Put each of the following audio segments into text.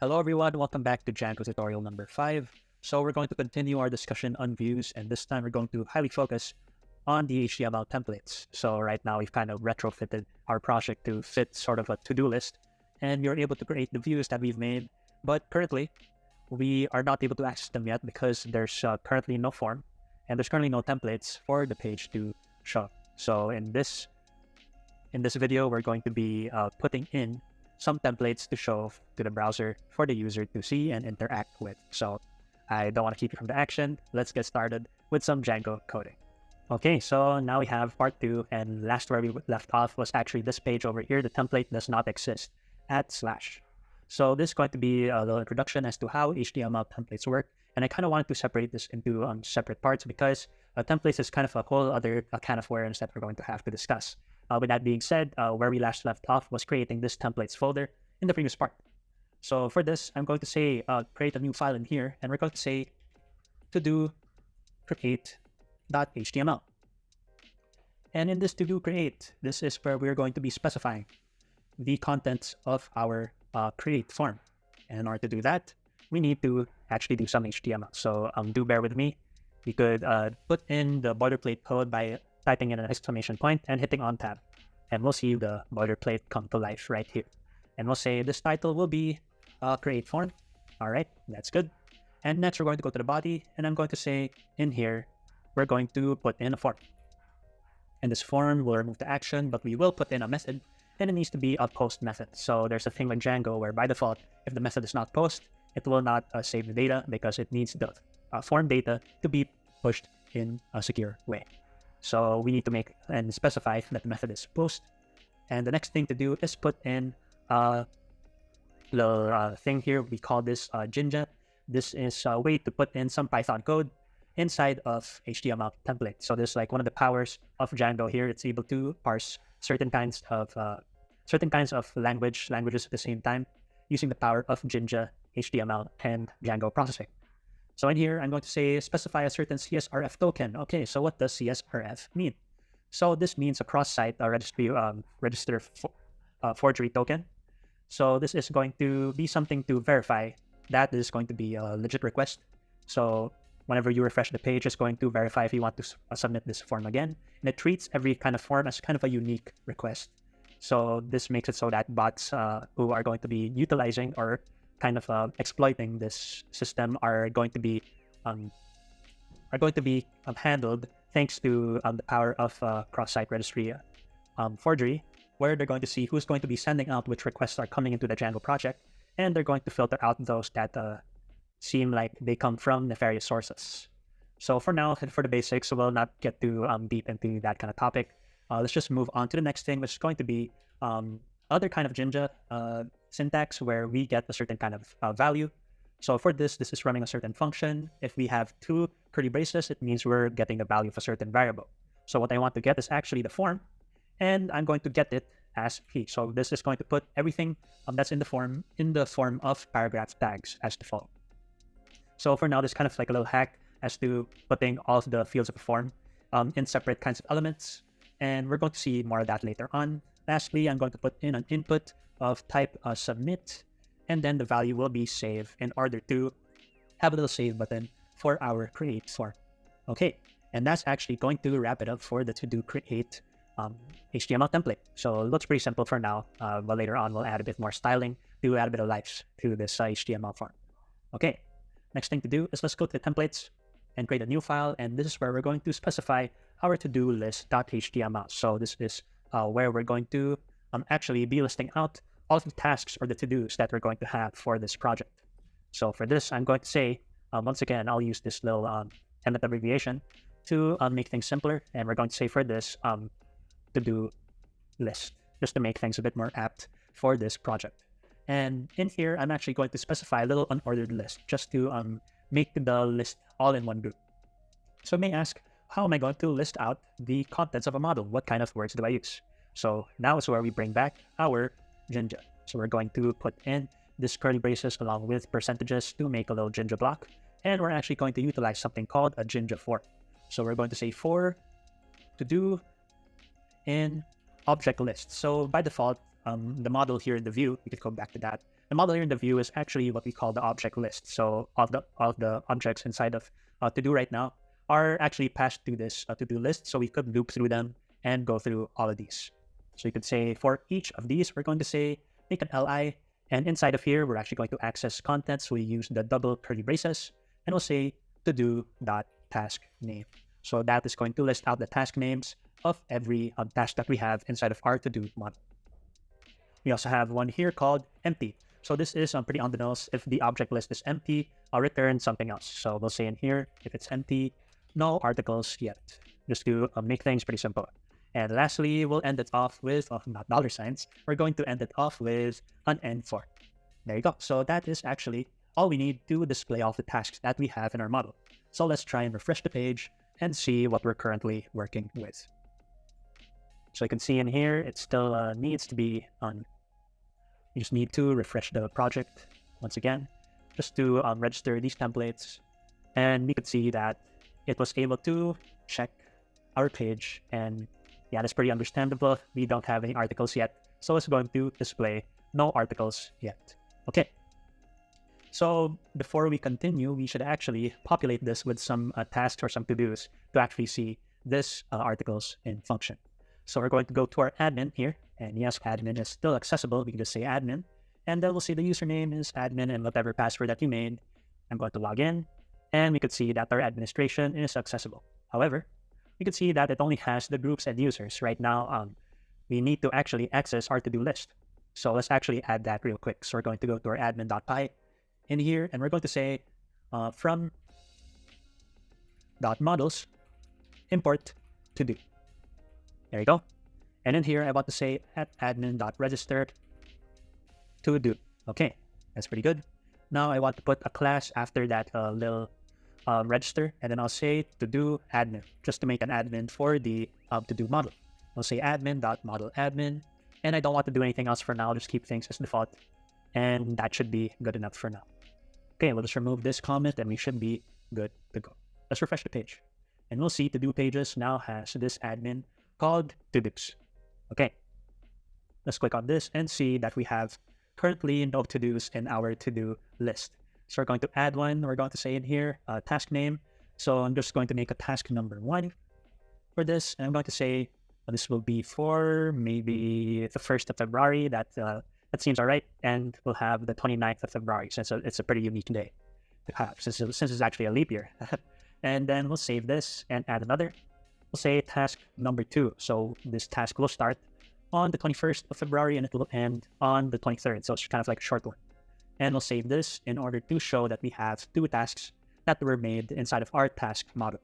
Hello everyone, welcome back to Django tutorial number 5. So we're going to continue our discussion on views, and this time we're going to highly focus on the HTML templates. So right now we've kind of retrofitted our project to fit sort of a to-do list, and we are able to create the views that we've made, but currently we are not able to access them yet because there's currently no form and there's currently no templates for the page to show. So in this video, we're going to be putting in some templates to show to the browser for the user to see and interact with. So I don't want to keep you from the action. Let's get started with some Django coding. Okay, so now we have part 2, and last where we left off was actually this page over here. The template does not exist at /. So this is going to be a little introduction as to how HTML templates work. And I kind of wanted to separate this into separate parts because templates is kind of a whole other can of worms that we're going to have to discuss. With that being said, where we last left off was creating this templates folder in the previous part. So for this, I'm going to say create a new file in here, and we're going to say to do create.html. And in this to do create, this is where we're going to be specifying the contents of our create form. And in order to do that, we need to actually do some HTML. So do bear with me. We could put in the boilerplate code by typing in an exclamation point and hitting on tab. And we'll see the boilerplate come to life right here. And we'll say this title will be create form. All right, that's good. And next we're going to go to the body, and I'm going to say in here, we're going to put in a form. And this form will remove the action, but we will put in a method, and it needs to be a post method. So there's a thing like Django where by default, if the method is not post, it will not save the data because it needs the form data to be pushed in a secure way. So we need to make and specify that the method is post. And the next thing to do is put in a little thing here. We call this Jinja. This is a way to put in some Python code inside of HTML template. So this is like one of the powers of Django here. It's able to parse certain kinds of languages at the same time using the power of Jinja, HTML, and Django processing. So in here, I'm going to say specify a certain CSRF token. Okay, so what does CSRF mean? So this means a cross-site register forgery token. So this is going to be something to verify that this is going to be a legit request. So whenever you refresh the page, it's going to verify if you want to submit this form again. And it treats every kind of form as kind of a unique request. So this makes it so that bots who are going to be utilizing or kind of exploiting this system are going to be handled thanks to the power of cross-site registry forgery, where they're going to see who's going to be sending out which requests are coming into the Django project, and they're going to filter out those that seem like they come from nefarious sources. So for now, and for the basics, we'll not get too deep into that kind of topic. Let's just move on to the next thing, which is going to be other kind of Jinja syntax where we get a certain kind of value. So for this is running a certain function. If we have 2 curly braces, it means we're getting the value of a certain variable. So what I want to get is actually the form, and I'm going to get it as p. So this is going to put everything that's in the form of paragraph tags as default. So for now, this is kind of like a little hack as to putting all of the fields of a form in separate kinds of elements, and we're going to see more of that later on. Lastly, I'm going to put in an input of type submit, and then the value will be save in order to have a little save button for our create form. Okay, and that's actually going to wrap it up for the to-do create HTML template. So it looks pretty simple for now, but later on we'll add a bit more styling to add a bit of life to this HTML form. Okay, next thing to do is let's go to the templates and create a new file, and this is where we're going to specify our to-do list.html. So this is where we're going to actually be listing out all of the tasks or the to-dos that we're going to have for this project. So for this, I'm going to say, once again, I'll use this little template abbreviation to make things simpler. And we're going to say for this to-do list, just to make things a bit more apt for this project. And in here, I'm actually going to specify a little unordered list just to make the list all in one group. So you may ask, how am I going to list out the contents of a model? What kind of words do I use? So now is where we bring back our Jinja. So we're going to put in this curly braces along with percentages to make a little Jinja block. And we're actually going to utilize something called a Jinja for. So we're going to say for to do in object list. So by default, the model here in the view, we could go back to that. The model here in the view is actually what we call the object list. So all the objects inside of to-do right now are actually passed to this to-do list. So we could loop through them and go through all of these. So you could say for each of these, we're going to say make an li, and inside of here, we're actually going to access contents. We use the double curly braces, and we'll say to-do.task name. So that is going to list out the task names of every task that we have inside of our to-do model. We also have one here called empty. So this is pretty on the nose. If the object list is empty, I'll return something else. So we'll say in here, if it's empty, no articles yet, just to make things pretty simple. And lastly, we'll end it off with, not dollar signs, we're going to end it off with an end for. There you go. So that is actually all we need to display all the tasks that we have in our model. So let's try and refresh the page and see what we're currently working with. So you can see in here, it still needs to be on. You just need to refresh the project once again, just to register these templates. And we could see that it was able to check our page. And yeah, that's pretty understandable. We don't have any articles yet. So it's going to display no articles yet. Okay. So before we continue, we should actually populate this with some tasks or some to-dos to actually see this articles in function. So we're going to go to our admin here, and yes, admin is still accessible. We can just say admin, and then we'll see the username is admin and whatever password that you made. I'm going to log in, and we could see that our administration is accessible. However, we could see that it only has the groups and users. Right now, we need to actually access our to-do list. So let's actually add that real quick. So we're going to go to our admin.py in here, and we're going to say from .models import to-do. There you go. And in here, I want to say at admin.register to-do. Okay, that's pretty good. Now I want to put a class after that little register, and then I'll say to-do admin, just to make an admin for the to-do model. I'll say admin.model admin, and I don't want to do anything else for now. Just keep things as default, and that should be good enough for now. Okay, we'll just remove this comment, and we should be good to go. Let's refresh the page, and we'll see to-do pages now has this admin called to-dos. Okay, let's click on this and see that we have currently no to-dos in our to-do list. So we're going to add one. We're going to say in here task name. So I'm just going to make a task number 1 for this, and I'm going to say this will be for maybe the 1st of February. That seems all right, and we'll have the 29th of February since it's a pretty unique day to have since it's actually a leap year. And then we'll save this and add another. We'll say task number 2. So this task will start on the 21st of February and it will end on the 23rd. So it's kind of like a short one. And we'll save this in order to show that we have 2 tasks that were made inside of our task model.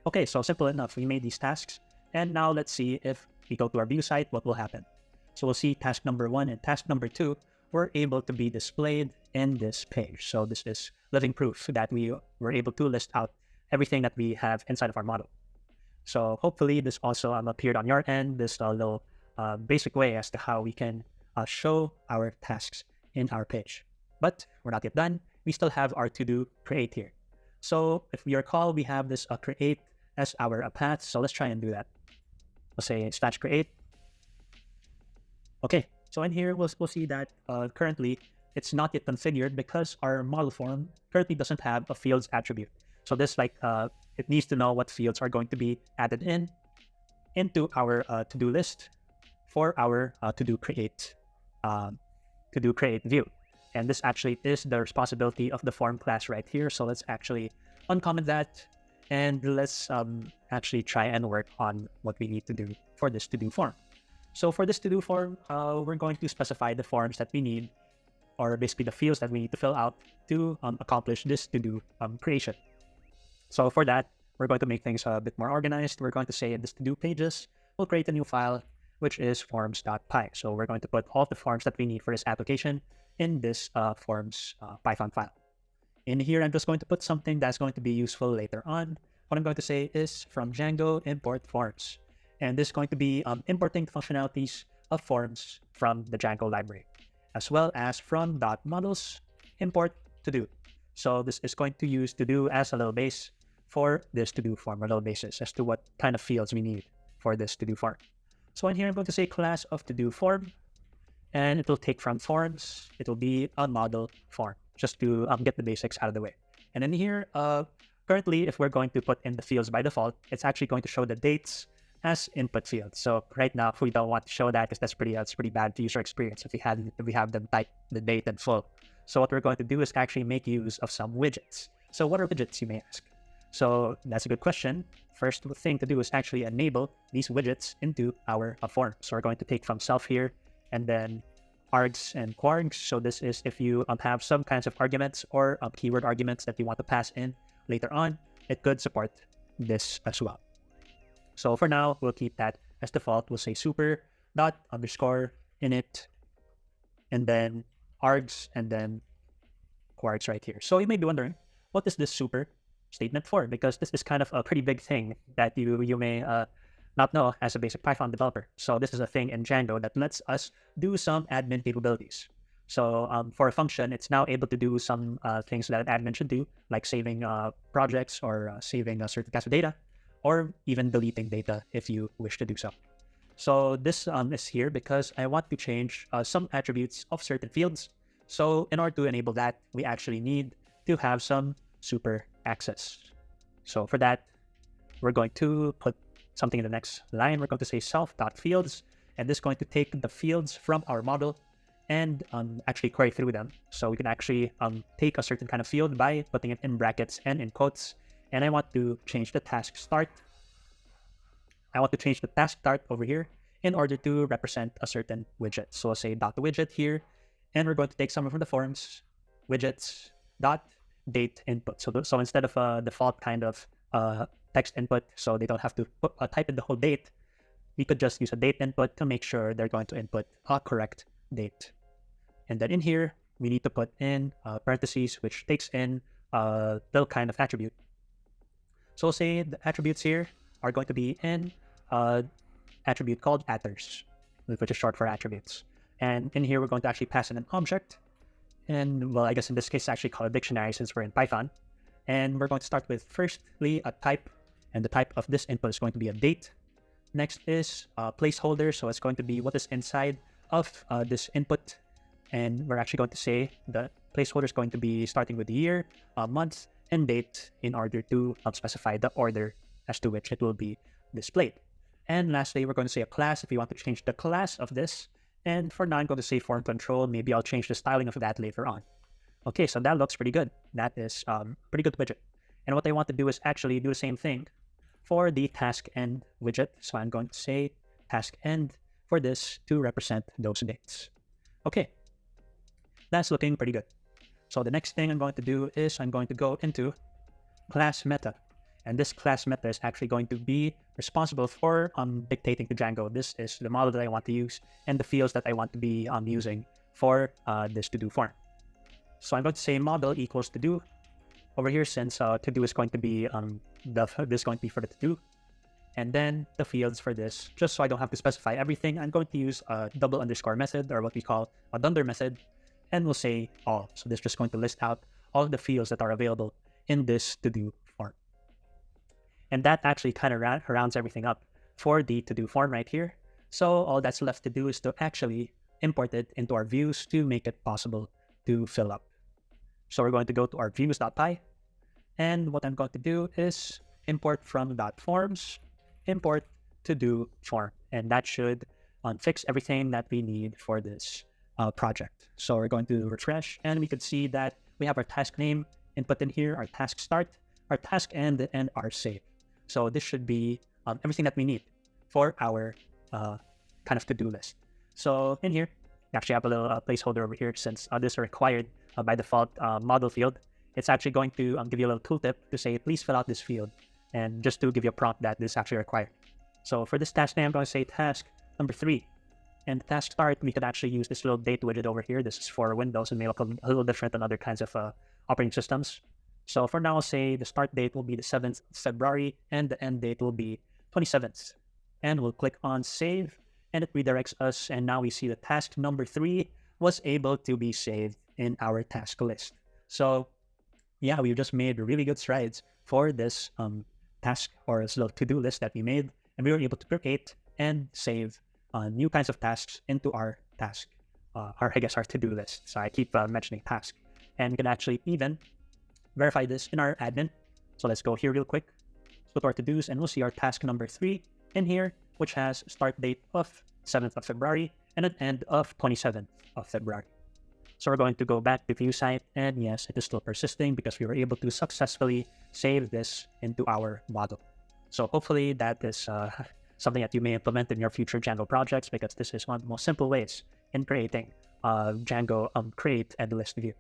Okay, so simple enough. We made these tasks. And now let's see if we go to our view site, what will happen. So we'll see task number 1 and task number 2 were able to be displayed in this page. So this is living proof that we were able to list out everything that we have inside of our model. So hopefully this also appeared on your end, this little basic way as to how we can show our tasks in our page. But we're not yet done. We still have our to-do create here. So if you recall, we have this create as our path. So let's try and do that. We'll say slash create. Okay, so in here, we'll see that currently it's not yet configured because our model form currently doesn't have a fields attribute. So this it needs to know what fields are going to be added into our to-do list for our to-do create view. And this actually is the responsibility of the form class right here. So let's actually uncomment that, and let's actually try and work on what we need to do for this to-do form. So for this to-do form, we're going to specify the forms that we need, or basically the fields that we need to fill out to accomplish this to-do creation. So for that, we're going to make things a bit more organized. We're going to say in this to-do pages, we'll create a new file, which is forms.py. So we're going to put all the forms that we need for this application in this forms Python file. In here, I'm just going to put something that's going to be useful later on. What I'm going to say is from Django import forms. And this is going to be importing the functionalities of forms from the Django library, as well as from .models import to-do. So this is going to use to-do as a little base for this to-do form, a little basis as to what kind of fields we need for this to-do form. So in here, I'm going to say class of to-do form. and it will take from forms. It will be a model form just to get the basics out of the way. And in here, currently, if we're going to put in the fields by default, it's actually going to show the dates as input fields. So right now, if we don't want to show that, because that's pretty bad to user experience if we have them type the date and full. So what we're going to do is actually make use of some widgets. So what are widgets, you may ask? So that's a good question. First thing to do is actually enable these widgets into our form. So we're going to take from self here, and then args and quargs. So this is if you have some kinds of arguments or keyword arguments that you want to pass in later on, it could support this as well. So for now, we'll keep that as default. We'll say super dot underscore init, and then args, and then quargs right here. So you may be wondering, what is this super statement for? Because this is kind of a pretty big thing that you may not know as a basic Python developer. So this is a thing in Django that lets us do some admin capabilities. So for a function, it's now able to do some things that an admin should do, like saving projects or saving a certain kinds of data, or even deleting data if you wish to do so. So this is here because I want to change some attributes of certain fields. So in order to enable that, we actually need to have some super access. So for that, we're going to put something in the next line. We're going to say self.fields, and this is going to take the fields from our model and actually query through them. So we can actually take a certain kind of field by putting it in brackets and in quotes. And I want to change the task start. I want to change the task start over here in order to represent a certain widget. So I'll say dot widget here, and we're going to take some from the forms, widgets, dot date input. So instead of a default kind of text input, so they don't have to type in the whole date, we could just use a date input to make sure they're going to input a correct date. And then in here, we need to put in parentheses, which takes in a little kind of attribute. So say the attributes here are going to be in attribute called attrs, which is short for attributes. And in here, we're going to actually pass in an object. And well, I guess in this case, it's actually called a dictionary since we're in Python. And we're going to start with firstly a type, and the type of this input is going to be a date. Next is a placeholder, so it's going to be what is inside of this input. And we're actually going to say the placeholder is going to be starting with the year, month, and date in order to specify the order as to which it will be displayed. And lastly, we're going to say a class if you want to change the class of this. And for now, I'm going to say form control. Maybe I'll change the styling of that later on. Okay, so that looks pretty good. That is pretty good widget. And what I want to do is actually do the same thing for the task end widget. So I'm going to say task end for this to represent those dates. Okay, that's looking pretty good. So the next thing I'm going to do is I'm going to go into class meta. And this class meta is actually going to be responsible for dictating to Django. This is the model that I want to use and the fields that I want to be using for this to-do form. So I'm going to say model equals to-do over here, since to-do is going to be this is going to be for the to-do. And then the fields for this, just so I don't have to specify everything, I'm going to use a double underscore method, or what we call a dunder method, and we'll say all. So this is just going to list out all the fields that are available in this to-do form. And that actually kind of rounds everything up for the to-do form right here. So all that's left to do is to actually import it into our views to make it possible to fill up. So we're going to go to our views.py, and what I'm going to do is import from .forms, import to-do form, and that should fix everything that we need for this project. So we're going to refresh, and we could see that we have our task name input in here, our task start, our task end, and our save. So this should be everything that we need for our kind of to-do list. So in here, we actually have a little placeholder over here, since this is required by default model field. It's actually going to give you a little tooltip to say, please fill out this field, and just to give you a prompt that this is actually required. So for this task name, I'm going to say task number 3. And task start, we could actually use this little date widget over here. This is for Windows and may look a little different than other kinds of operating systems. So for now, I'll say the start date will be the 7th of February and the end date will be 27th. And we'll click on save, and it redirects us. And now we see the task number 3 was able to be saved in our task list. So yeah, we've just made really good strides for this task, or this little to-do list that we made. And we were able to create and save new kinds of tasks into our task our to-do list. So I keep mentioning task, and we can actually even verify this in our admin. So let's go here real quick, go to our to-dos, and we'll see our task number 3 in here, which has start date of 7th of February and an end of 27th of February. So we're going to go back to view site, and yes, it is still persisting because we were able to successfully save this into our model. So hopefully that is something that you may implement in your future Django projects, because this is one of the most simple ways in creating Django create and list view.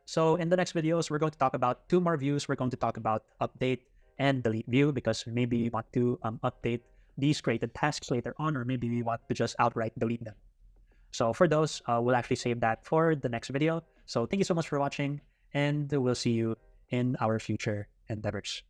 So in the next videos, we're going to talk about 2 more views. We're going to talk about update and delete view, because maybe we want to update these created tasks later on, or maybe we want to just outright delete them. So for those, we'll actually save that for the next video. So thank you so much for watching, and we'll see you in our future endeavors.